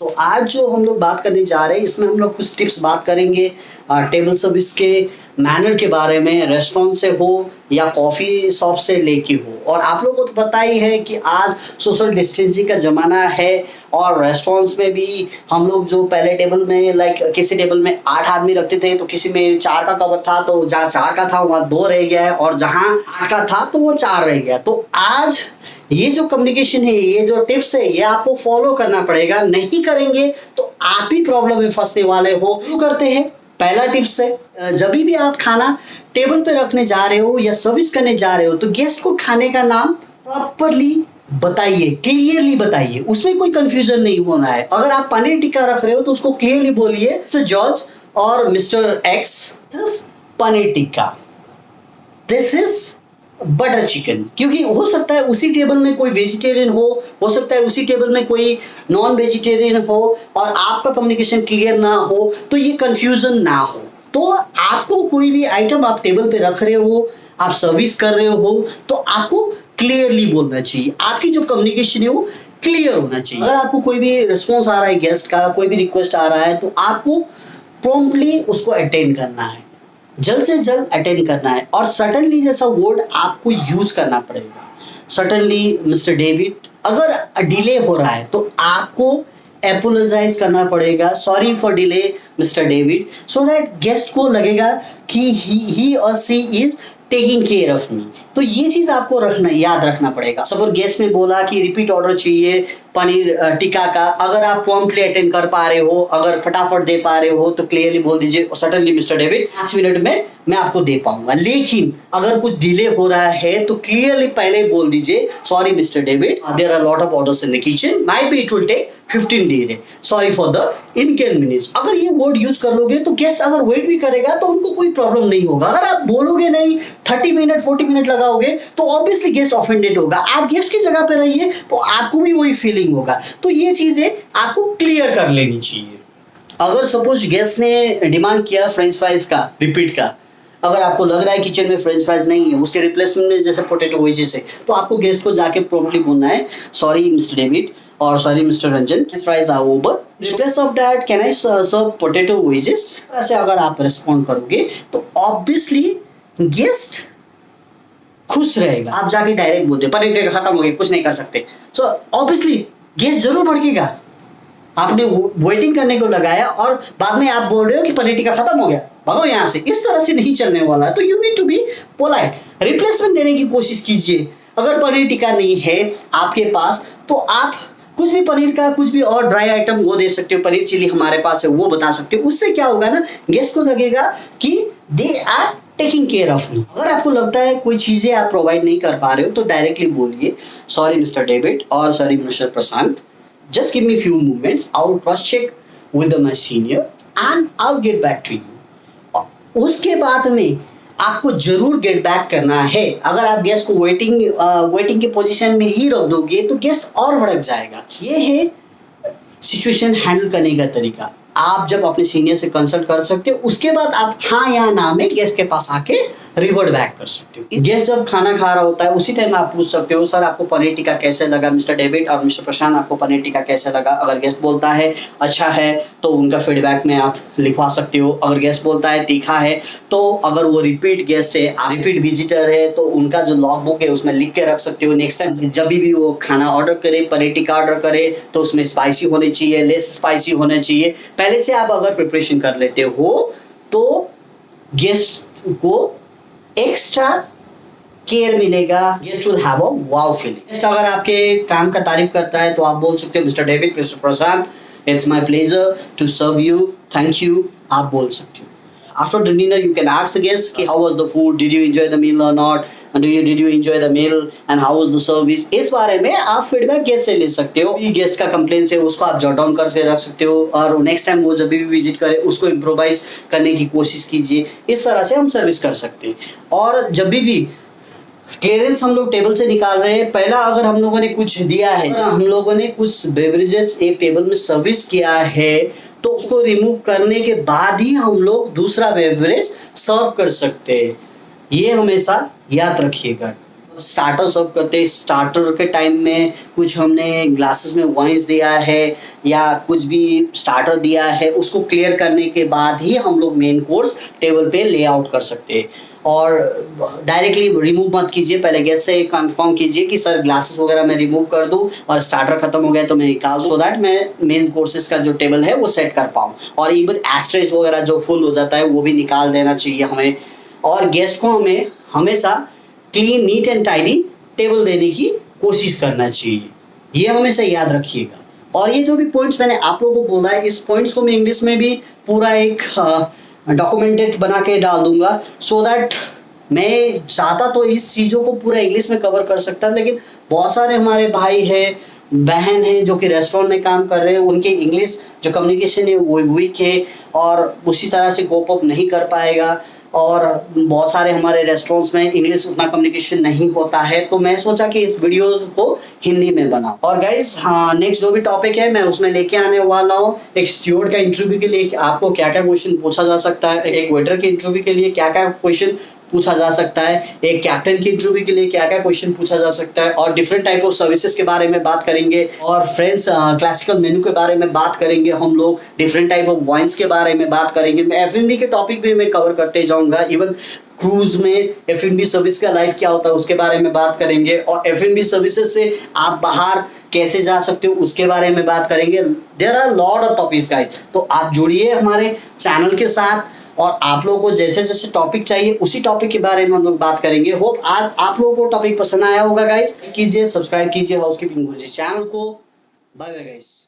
तो आज जो हम लोग बात करने जा रहे हैं इसमें हम लोग कुछ टिप्स बात करेंगे टेबल सर्विस के मैनर के बारे में, रेस्टोरेंट से हो या कॉफ़ी शॉप से लेके हो। और आप लोगों को तो पता ही है कि आज सोशल डिस्टेंसिंग का ज़माना है और रेस्टोरेंट्स में भी हम लोग जो पहले टेबल में किसी टेबल में 8 आदमी रखते थे तो किसी में 4 का कवर था, तो जहाँ 4 का था वहाँ 2 रह गया है और जहाँ 8 का था तो वो 4 रह गया। तो आज ये जो कम्युनिकेशन है, ये जो टिप्स है, ये आपको फॉलो करना पड़ेगा। नहीं करेंगे तो आप ही प्रॉब्लम में फंसने वाले हो। शुरू करते हैं। पहला टिप्स है, जब भी आप खाना टेबल पे रखने जा रहे हो या सर्विस करने जा रहे हो तो गेस्ट को खाने का नाम प्रॉपरली बताइए, क्लियरली बताइए, उसमें कोई कंफ्यूजन नहीं होना है। अगर आप पनीर टिक्का रख रहे हो तो उसको क्लियरली बोलिए, मिस्टर जॉर्ज और mister x, paneer tikka, this is butter chicken. क्योंकि हो सकता है उसी टेबल में कोई वेजिटेरियन हो सकता है उसी टेबल में कोई नॉन वेजिटेरियन हो और आपका कम्युनिकेशन क्लियर ना हो तो ये कंफ्यूजन ना हो। तो आपको कोई भी आइटम आप टेबल पे रख रहे हो, आप सर्विस कर रहे हो, तो आपको क्लियरली बोलना चाहिए। आपकी जो कम्युनिकेशन है वो क्लियर होना चाहिए। अगर आपको कोई भी रिस्पॉन्स आ रहा है गेस्ट का, कोई भी रिक्वेस्ट आ रहा है, तो आपको प्रॉम्प्टली उसको अटेंड करना है, जल्द से जल्द अटेंड करना है। और सडनली जैसा वर्ड आपको यूज करना पड़ेगा। सडनली मिस्टर डेविड, अगर डिले हो रहा है तो आपको एपोलोजाइज करना पड़ेगा, sorry for delay mister David, so that guest को लगेगा कि he or she is taking care of me. तो ये चीज आपको याद रखना पड़ेगा। सपोज गेस्ट ने बोला कि रिपीट ऑर्डर चाहिए पनीर टिक्का का, अगर आप प्रॉम्प्टली अटेंड कर पा रहे हो, अगर फटाफट दे पा रहे हो तो क्लियरली बोल दीजिए, सडनली मिस्टर डेविड 5 मिनट में मैं आपको दे पाऊंगा। लेकिन अगर कुछ डिले हो रहा है तो क्लियरली पहले बोल दीजिए, sorry Mister David, there are lot of orders in the kitchen, might be it will take 15 days, sorry for the inconvenience. अगर ये वर्ड यूज कर लोगे तो गेस्ट अगर वेट भी करेगा तो उनको कोई प्रॉब्लम नहीं होगा। अगर आप बोलोगे नहीं, 30 मिनट 40 मिनट लगाओगे तो ऑब्वियसली गेस्ट ऑफेंडेड होगा। आप गेस्ट की जगह पे रहिए तो आपको भी वही फीलिंग होगा। तो ये चीजें आपको क्लियर कर लेनी चाहिए। अगर सपोज गेस्ट ने डिमांड किया फ्रेंच फ्राइज का रिपीट का, अगर आपको लग रहा है किचन में फ्रेंच फ्राइज नहीं है, उसके रिप्लेसमेंट में जैसे पोटैटो वेजेस है, तो आपको गेस्ट को जाके प्रॉम्प्टली बोलना है, सॉरी मिस्टर डेविड और sorry Mister Ranjan, fries are over, replace of that can I serve potato wedges. ऐसे अगर आप रिस्पॉन्ड करोगे तो ऑब्वियसली गेस्ट खुश रहेगा। आप जाके डायरेक्ट बोलते पनीर टिक्का खत्म हो गया, कुछ नहीं कर सकते, सो ऑब्वियसली गेस्ट जरूर भड़केगा। आपने वेटिंग करने को लगाया और बाद में आप बोल रहे हो कि पनीर टिक्का खत्म हो गया, भागो यहाँ से। इस तरह से नहीं चलने वाला। तो you need to be polite, replacement देने की कोशिश कीजिए। अगर पनीर टिक्का नहीं है आपके पास तो आप कुछ भी पनीर का कुछ भी और ड्राई आइटम वो दे सकते हो, पनीर चिली हमारे पास है वो बता सकते हो। उससे क्या होगा ना, गेस्ट को लगेगा कि they are taking care of me. अगर आपको लगता है कोई चीजें आप प्रोवाइड नहीं कर पा रहे हो तो डायरेक्टली बोलिए, सॉरी मिस्टर डेविड और sorry mister Prashant, just give me few moments, I'll cross check with my senior and I'll get back to you। उसके बाद में आपको जरूर गेट बैक करना है। अगर आप गेस्ट को वेटिंग के पोजीशन में ही रख दोगे तो गेस्ट और भड़क जाएगा। ये है सिचुएशन हैंडल करने का तरीका। आप जब अपने सीनियर से कंसल्ट कर सकते हो, उसके बाद आप हाँ या ना में गेस्ट के पास आके रिवर्ट बैक कर सकते हो। गेस्ट जब खाना खा रहा होता है उसी टाइम आप पूछ सकते हो, सर आपको पनीर टिक्का कैसे लगा मिस्टर डेविड और मिस्टर प्रशांत, आपको पनीर टिक्का कैसे लगा। अगर गेस्ट बोलता है अच्छा है तो उनका फीडबैक में आप लिखवा सकते हो। अगर गेस्ट बोलता है तीखा है, तो अगर वो रिपीट गेस्ट है, रिपीट विजिटर है, तो उनका जो लॉग बुक है उसमें लिख के रख सकते हो। नेक्स्ट टाइम जब भी वो खाना ऑर्डर करे, पनीर टिक्का ऑर्डर करे, तो उसमें स्पाइसी होने चाहिए, लेस स्पाइसी होने चाहिए। पहले से आप अगर प्रिपरेशन कर लेते हो तो गेस्ट को एक्स्ट्रा केयर मिलेगा, guest will have a wow feeling. Guest अगर आपके काम का तारीफ करता है तो आप बोल सकते हो, mister David, mister Prashant, it's my pleasure to serve you, thank you, आप बोल सकते हो। After the dinner you can ask the guest कि how was the food, did you enjoy the meal or not, did you enjoy the meal and how was the service। इस बारे में आप feedback guest से ले सकते हो। Guest का कंप्लेंट है उसको आप जॉट डाउन करके रख सकते हो और नेक्स्ट टाइम वो जब भी विजिट करे उसको इम्प्रोवाइज करने की कोशिश कीजिए। इस तरह से हम सर्विस कर सकते हैं। और जब भी क्लियरेंस हम लोग टेबल से निकाल रहे हैं, पहला अगर हम लोगों ने कुछ दिया है, हम लोगों ने कुछ बेवरेजेस एक टेबल में सर्विस किया है, तो उसको रिमूव करने के बाद ही हम लोग दूसरा बेवरेज सर्व कर सकते हैं। ये हमेशा याद रखिएगा। स्टार्टर सर्व करते हैं, स्टार्टर के टाइम में कुछ हमने ग्लासेस में वाइन्स दिया है या कुछ भी स्टार्टर दिया है, उसको क्लियर करने के बाद ही हम लोग मेन कोर्स टेबल पे ले आउट कर सकते हैं। और डायरेक्टली रिमूव मत कीजिए, पहले गेस्ट से कंफर्म कीजिए कि सर ग्लासेस वगैरह मैं रिमूव कर दूं और स्टार्टर खत्म हो गया तो मैं निकाल, सो दैट मैं मेन कोर्सेज का जो टेबल है वो सेट कर पाऊँ। और इवन एस्ट्रेज वगैरह जो फुल हो जाता है वो भी निकाल देना चाहिए हमें। और गेस्ट को हमें हमेशा clean, neat and tidy table देने की कोशिश करना चाहिए, ये हमेशा याद रखिएगा। और ये जो भी पॉइंट्स मैंने आप लोगों को बोला है, इस पॉइंट्स को मैं इंग्लिश में भी पूरा एक डॉक्यूमेंटेड बना के डाल दूंगा, सो दैट मैं चाहता तो इस चीज़ों को पूरा इंग्लिश में कवर कर सकता, लेकिन बहुत सारे हमारे भाई हैं, बहन हैं जो कि रेस्टोरेंट में काम कर रहे हैं, उनके इंग्लिश जो कम्युनिकेशन है वो वीक है और उसी तरह से कोप अप नहीं कर पाएगा। और बहुत सारे हमारे रेस्टोरेंट्स में इंग्लिश उतना कम्युनिकेशन नहीं होता है, तो मैं सोचा कि इस वीडियो को हिंदी में बनाऊं। और गाइज हाँ, नेक्स्ट जो भी टॉपिक है मैं उसमें लेके आने वाला हूँ, एक स्टूवर्ड का इंटरव्यू के लिए आपको क्या क्या क्वेश्चन पूछा जा सकता है, एक वेटर के इंटरव्यू के लिए क्या क्या क्वेश्चन पूछा जा सकता है, एक कैप्टन की इंटरव्यू के लिए क्या क्या क्वेश्चन पूछा जा सकता है, और डिफरेंट टाइप ऑफ सर्विसेज के बारे में बात करेंगे। और फ्रेंड्स क्लासिकल मेनू के बारे में बात करेंगे हम लोग, डिफरेंट टाइप ऑफ वाइन्स के बारे में बात करेंगे। मैं F&B के टॉपिक भी मैं कवर करते जाऊंगा, इवन क्रूज में F&B सर्विस का लाइफ क्या होता है उसके बारे में बात करेंगे। और F&B सर्विसेज से आप बाहर कैसे जा सकते हो उसके बारे में बात करेंगे। There are lot of topics guys, तो आप जुड़िए हमारे चैनल के साथ और आप लोगों को जैसे जैसे टॉपिक चाहिए उसी टॉपिक के बारे में हम लोग बात करेंगे। होप आज आप लोगों को टॉपिक पसंद आया होगा गाइस। कीजिए, सब्सक्राइब कीजिए हाउसकीपिंग गुरुजी चैनल को। Bye bye guys.